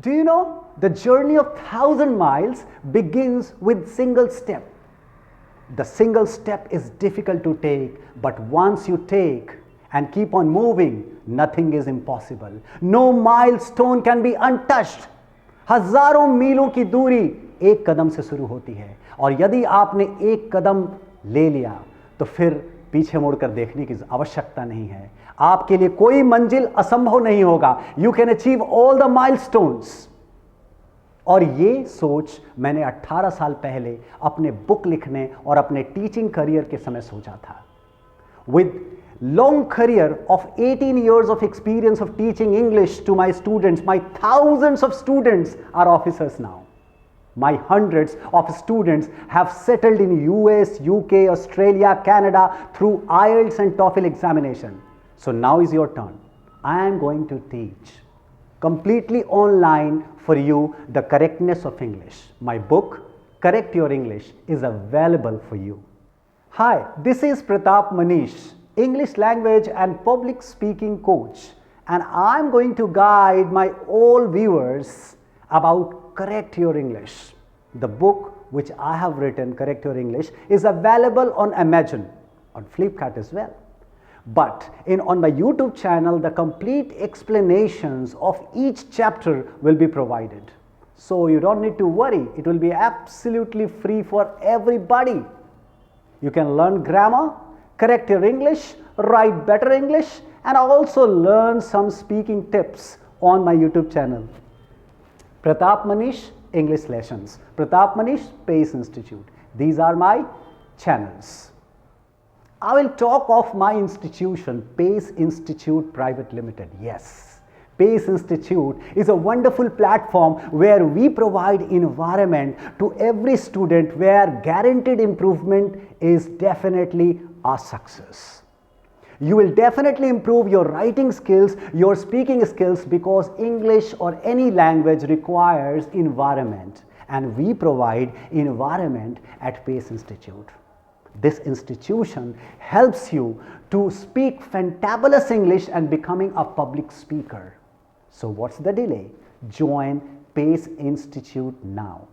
Do you know the journey of 1,000 miles begins with single step? The single step is difficult to take, but once you take and keep on moving, nothing is impossible. No milestone can be untouched. हजारों मीलों की दूरी एक कदम से शुरू होती है, और यदि आपने एक कदम ले लिया तो फिर पीछे मुड़कर देखने की आवश्यकता नहीं है। आपके लिए कोई मंजिल असंभव नहीं होगा। You can achieve all the milestones. और ये सोच मैंने 18 साल पहले अपने बुक लिखने और अपने टीचिंग करियर के समय सोचा था। With long career of 18 years of experience of teaching English to my students, my thousands of students are officers now. My hundreds of students have settled in US, UK, Australia, Canada through IELTS and TOEFL examination. So now is your turn. I am going to teach completely online for you the correctness of English. My book, Correct Your English, is available for you. Hi, this is Pratap Manish, English language and public speaking coach, and I'm going to guide my all viewers about Correct Your English. The book which I have written, Correct Your English, is available on Amazon, on Flipkart as well. But on my YouTube channel, the complete explanations of each chapter will be provided. So you don't need to worry, it will be absolutely free for everybody. You can learn grammar, correct your English, write better English, and also learn some speaking tips on my YouTube channel. Pratap Manish English Lessons, Pratap Manish Pace Institute. These are my channels. I will talk of my institution, Pace Institute Private Limited. Yes, Pace Institute is a wonderful platform where we provide environment to every student where guaranteed improvement is definitely a success. You will definitely improve your writing skills, your speaking skills, because English or any language requires environment, and we provide environment at Pace Institute. This institution helps you to speak fantabulous English and becoming a public speaker. So what's the delay? Join Pace Institute now.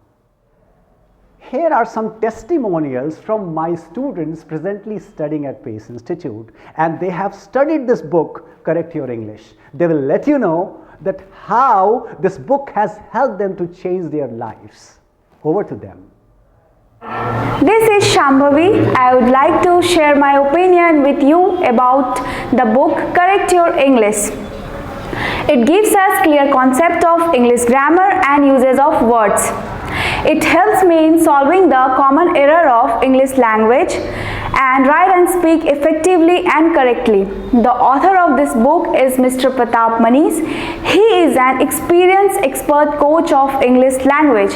Here are some testimonials from my students presently studying at Pace Institute, and they have studied this book, Correct Your English. They will let you know that how this book has helped them to change their lives. Over to them. This is Shambhavi. I would like to share my opinion with you about the book Correct Your English. It gives us clear concept of English grammar and uses of words. It helps me in solving the common error of English language and write and speak effectively and correctly. The author of this book is Mr. Pratap Manish. He is an experienced expert coach of English language.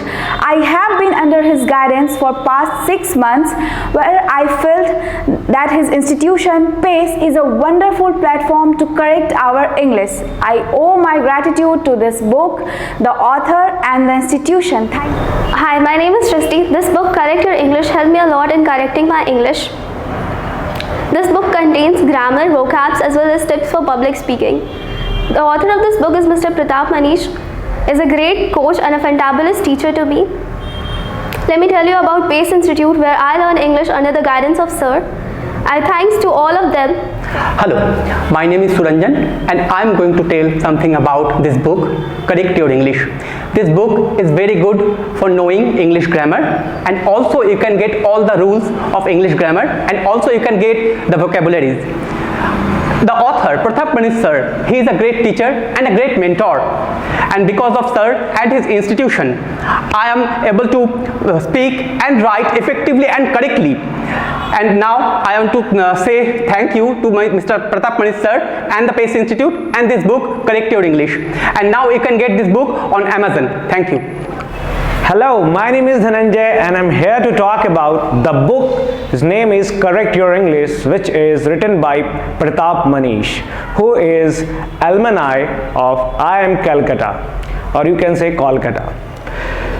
I have been under his guidance for past 6 months, where I felt that his institution Pace is a wonderful platform to correct our English. I owe my gratitude to this book, the author and the institution. Thank you. Hi, my name is Srishti. This book Correct Your English helped me a lot in correcting my English. This book contains grammar, vocabs as well as tips for public speaking. The author of this book is Mr. Pratap Manish. Is a great coach and a fantabulous teacher to me. Let me tell you about Pace Institute, where I learn English under the guidance of Sir. I thanks to all of them. Hello, my name is Suranjan and I am going to tell something about this book, Correct Your English. This book is very good for knowing English grammar, and also you can get all the rules of English grammar, and also you can get the vocabularies. The author, Pratap Manish sir, he is a great teacher and a great mentor, and because of sir at his institution, I am able to speak and write effectively and correctly. And now I want to say thank you to Mr. Pratap Manish sir and the Pace Institute and this book, Correct Your English. And now you can get this book on Amazon. Thank you. Hello, my name is Dhananjay and I'm here to talk about the book. His name is Correct Your English, which is written by Pratap Manish, who is alumni of IIM Calcutta, or you can say Kolkata.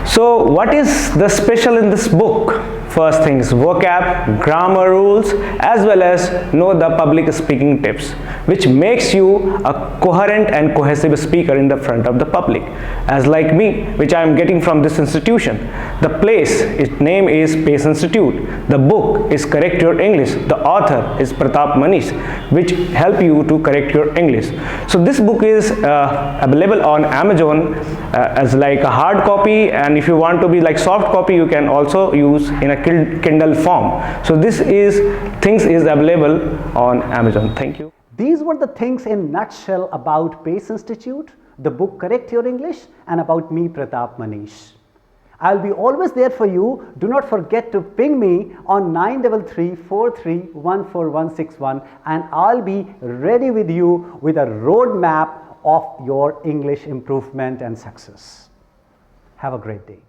So what is the special in this book? first thing is vocab, grammar rules, as well as know the public speaking tips, which makes you a coherent and cohesive speaker in the front of the public, as like me, which I am getting from this institution. The place, its name is Pace Institute. The book is Correct Your English. The author is Pratap Manish, which help you to correct your English. So this book is available on Amazon as like a hard copy, and if you want to be like soft copy, you can also use in a Kindle form. So this is things is available on Amazon. Thank you. These were the things in nutshell about Pace Institute, the book Correct Your English, and about me, Pratap Manish. I'll be always there for you. Do not forget to ping me on 9334314161, and I'll be ready with you with a roadmap of your English improvement and success. Have a great day.